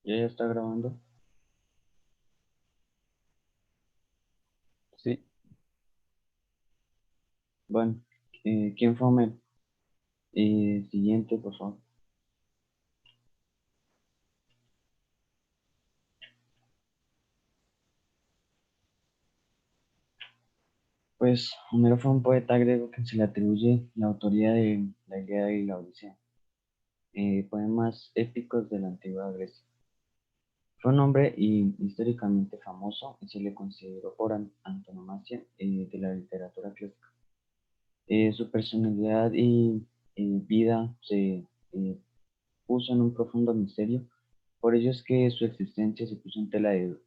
¿Ya está grabando? Sí. Bueno, ¿quién fue Homero? Siguiente, por favor. Pues Homero fue un poeta griego que se le atribuye la autoría de la Ilíada y la Odisea, poemas épicos de la antigua Grecia. Fue un hombre históricamente famoso y se le consideró por antonomasia de la literatura clásica. Su personalidad y vida se eh, puso en un profundo misterio, por ello es que su existencia se puso en tela de duda.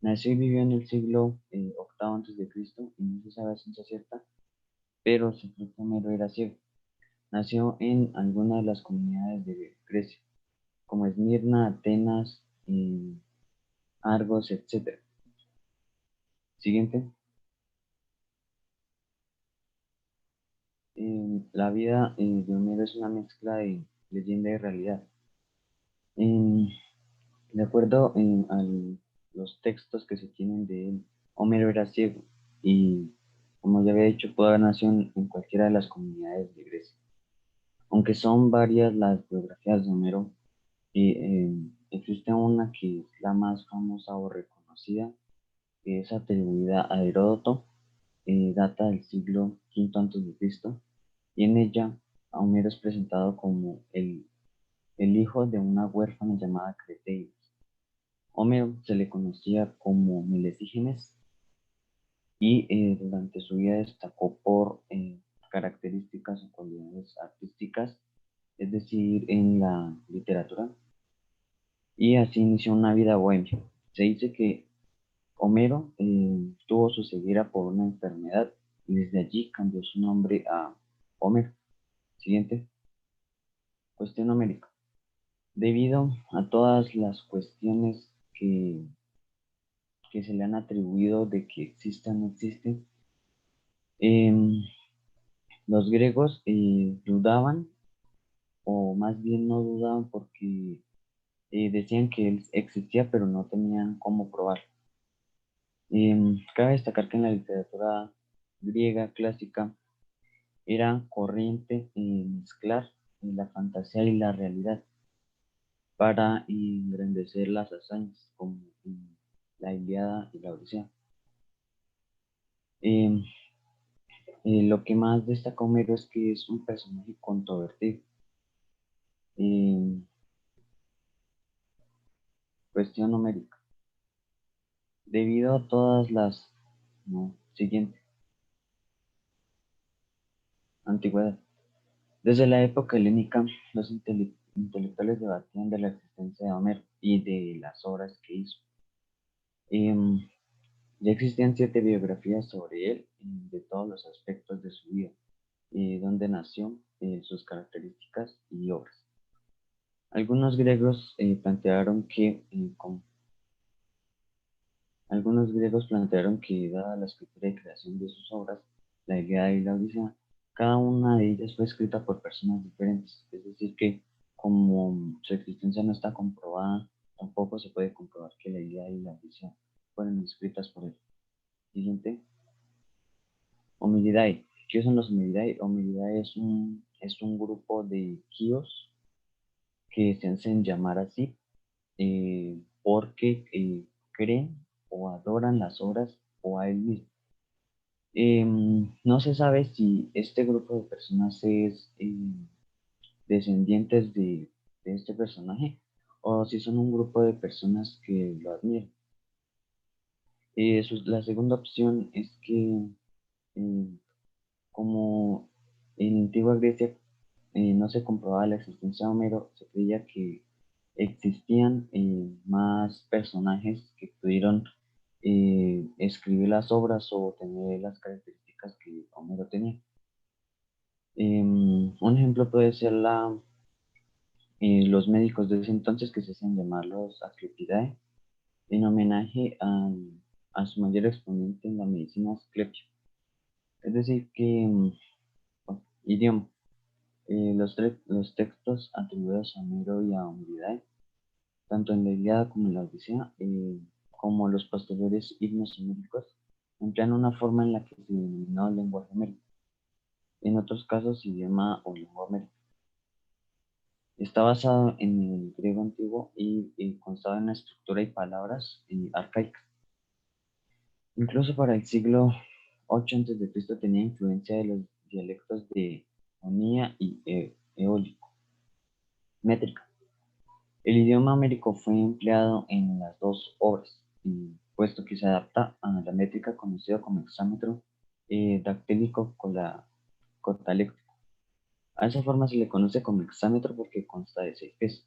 Nació y vivió en el siglo octavo antes de Cristo y no se sabe a ciencia cierta, pero su propio Homero era ciego. Nació en alguna de las comunidades de Grecia, como Esmirna, Atenas, Argos, etc. Siguiente. La vida de Homero es una mezcla de leyenda y realidad. En- de acuerdo a los textos que se tienen de él, Homero era ciego y, como ya había dicho, pudo haber nacido en cualquiera de las comunidades de Grecia. Aunque son varias las biografías de Homero, y, existe una que es la más famosa o reconocida, que es atribuida a Heródoto, data del siglo V antes de Cristo, y en ella a Homero es presentado como el hijo de una huérfana llamada Creteia. Homero se le conocía como Melesígenes y durante su vida destacó por características o cualidades artísticas, es decir, en la literatura, y así inició una vida bohemia. Se dice que Homero tuvo su ceguera por una enfermedad y desde allí cambió su nombre a Homero. Siguiente, cuestión numérica. Debido a todas las cuestiones que se le han atribuido de que existen o no existen, em, los griegos dudaban, o más bien no dudaban porque decían que él existía, pero no tenían cómo probarlo. Cabe destacar que en la literatura griega clásica era corriente mezclar la fantasía y la realidad para engrandecer las hazañas, como en la Ilíada y la Odisea. Em, lo que más destaca Homero es que es un personaje controvertido. Em, Cuestión numérica. Debido a todas las, no, siguiente, antigüedad. Desde la época helénica, los intelectuales debatían de la existencia de Homero y de las obras que hizo. Em, ya existían 7 biografías sobre él, de todos los aspectos de su vida, dónde nació, sus características y obras. Algunos griegos plantearon que, dada la escritura y creación de sus obras, la Ilíada y la Odisea, cada una de ellas fue escrita por personas diferentes. Es decir, que como su existencia no está comprobada, tampoco se puede comprobar que la Ilíada y la Odisea fueron escritas por él. Siguiente, Homilidae. ¿Qué son los Homilidae? Homilidae es un grupo de quíos que se hacen llamar así porque creen o adoran las obras o a él mismo. No se sabe si este grupo de personas es descendientes de este personaje o si son un grupo de personas que lo admiran. La segunda opción es que eh, como en antigua Grecia no se comprobaba la existencia de Homero, se creía que existían más personajes que pudieron escribir las obras o tener las características que Homero tenía. Un ejemplo puede ser los médicos de ese entonces que se hacían llamar los Asclepiadae, en homenaje a su mayor exponente en la medicina, Asclepio. Es decir, que idioma. Los textos atribuidos a Homero y a Humildad tanto en la Ilíada como en la Odisea, como los posteriores himnos homéricos, emplean una forma en la que se denominó lenguaje homérico, en otros casos idioma o lengua homérica. Está basado en el griego antiguo y constaba en una estructura y palabras arcaicas. Incluso para el siglo VIII a.C. tenía influencia de los dialectos de Onía y eólico, métrica. El idioma homérico fue empleado en las dos obras, puesto que se adapta a la métrica conocida como hexámetro dactílico cotaléctrico. A esa forma se le conoce como hexámetro porque consta de 6 pies.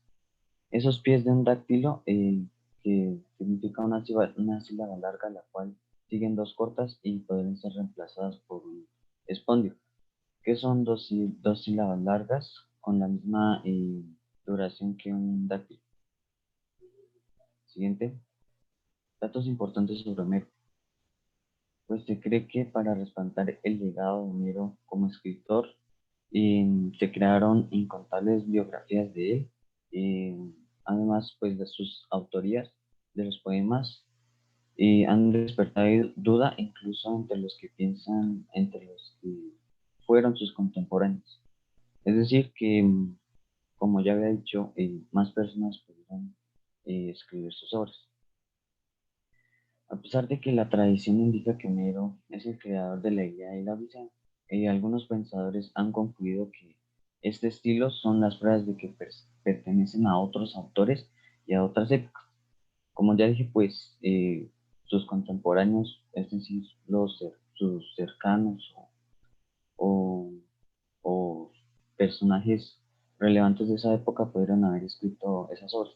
Esos pies de un dáctilo, que significa una sílaba larga, la cual siguen dos cortas y pueden ser reemplazadas por un espondio, que son dos sílabas largas con la misma duración que un dáctilo. Siguiente. Datos importantes sobre Homero. Pues se cree que para respaldar el legado de Homero como escritor, se crearon incontables biografías de él, además pues de sus autorías de los poemas, y han despertado duda incluso entre los que piensan, entre los que fueron sus contemporáneos. Es decir, que, como ya había dicho, más personas pudieron escribir sus obras. A pesar de que la tradición indica que Homero es el creador de la Ilíada y la Odisea, algunos pensadores han concluido que este estilo son las pruebas de que pertenecen a otros autores y a otras épocas. Como ya dije, pues sus contemporáneos, es decir, sus cercanos o, o personajes relevantes de esa época pudieron haber escrito esas obras.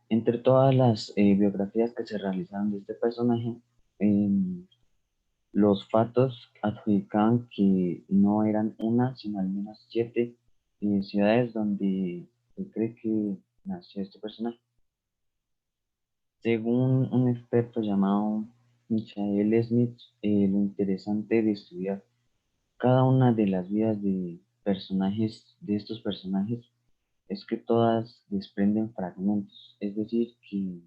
Entre todas las biografías que se realizaron de este personaje, em, los fatos adjudicaban que no eran una, sino al menos 7 ciudades donde se cree que nació este personaje. Según un experto llamado Michael Smith, lo interesante de estudiar cada una de las vidas de estos personajes, es que todas desprenden fragmentos, es decir, que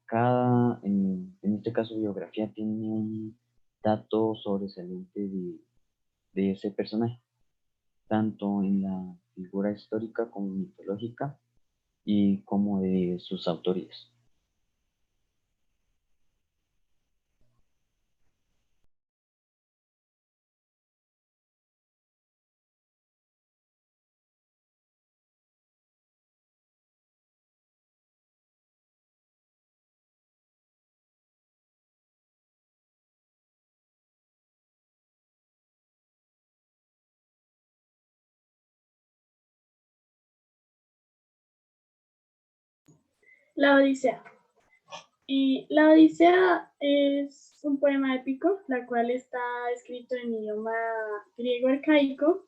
cada, en este caso biografía, tiene un dato sobresaliente de ese personaje, tanto en la figura histórica como mitológica y como de sus autorías. La Odisea. Y la Odisea es un poema épico, la cual está escrito en idioma griego arcaico,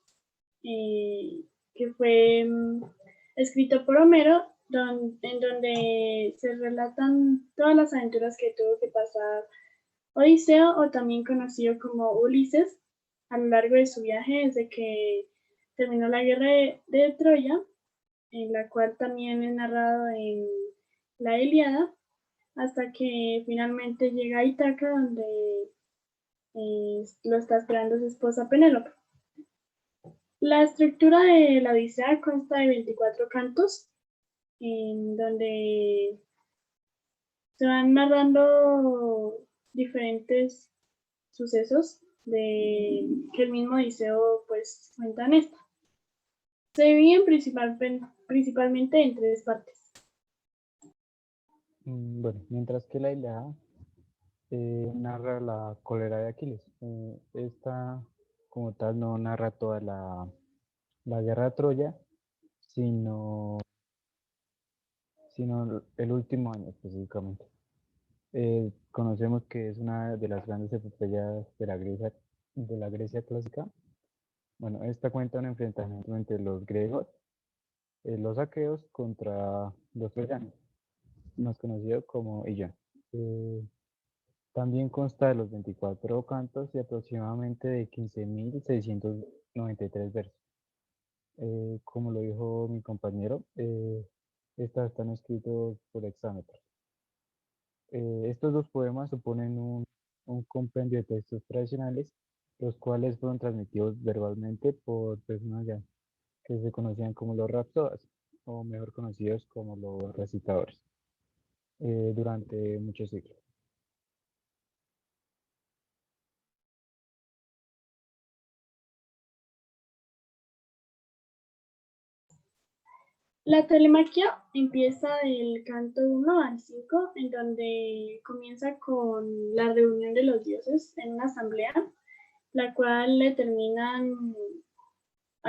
que fue escrito por Homero, en donde se relatan todas las aventuras que tuvo que pasar Odiseo, o también conocido como Ulises, a lo largo de su viaje desde que terminó la guerra de Troya, en la cual también es narrado en la Ilíada, hasta que finalmente llega a Ítaca, donde lo está esperando su esposa Penélope. La estructura de la Odisea consta de 24 cantos, en donde se van narrando diferentes sucesos de que el mismo Odiseo pues cuenta en esta. Se dividen principalmente en 3 partes. Bueno, mientras que la Ilíada narra la cólera de Aquiles. Esta, como tal, no narra toda la guerra de Troya, sino, sino el último año específicamente. Conocemos que es una de las grandes epopeyas de la Grecia clásica. Bueno, esta cuenta un enfrentamiento entre los griegos, los aqueos contra los troyanos, más conocido como Illón. También consta de los 24 cantos y aproximadamente de 15.693 versos. Como lo dijo mi compañero, Estas están escritos por hexámetros. Estos dos poemas suponen un compendio de textos tradicionales, los cuales fueron transmitidos verbalmente por personas ya que se conocían como los rapsodas, o mejor conocidos como los recitadores, durante muchos siglos. La tauromaquia empieza del canto 1 al 5, en donde comienza con la reunión de los dioses en una asamblea, la cual determinan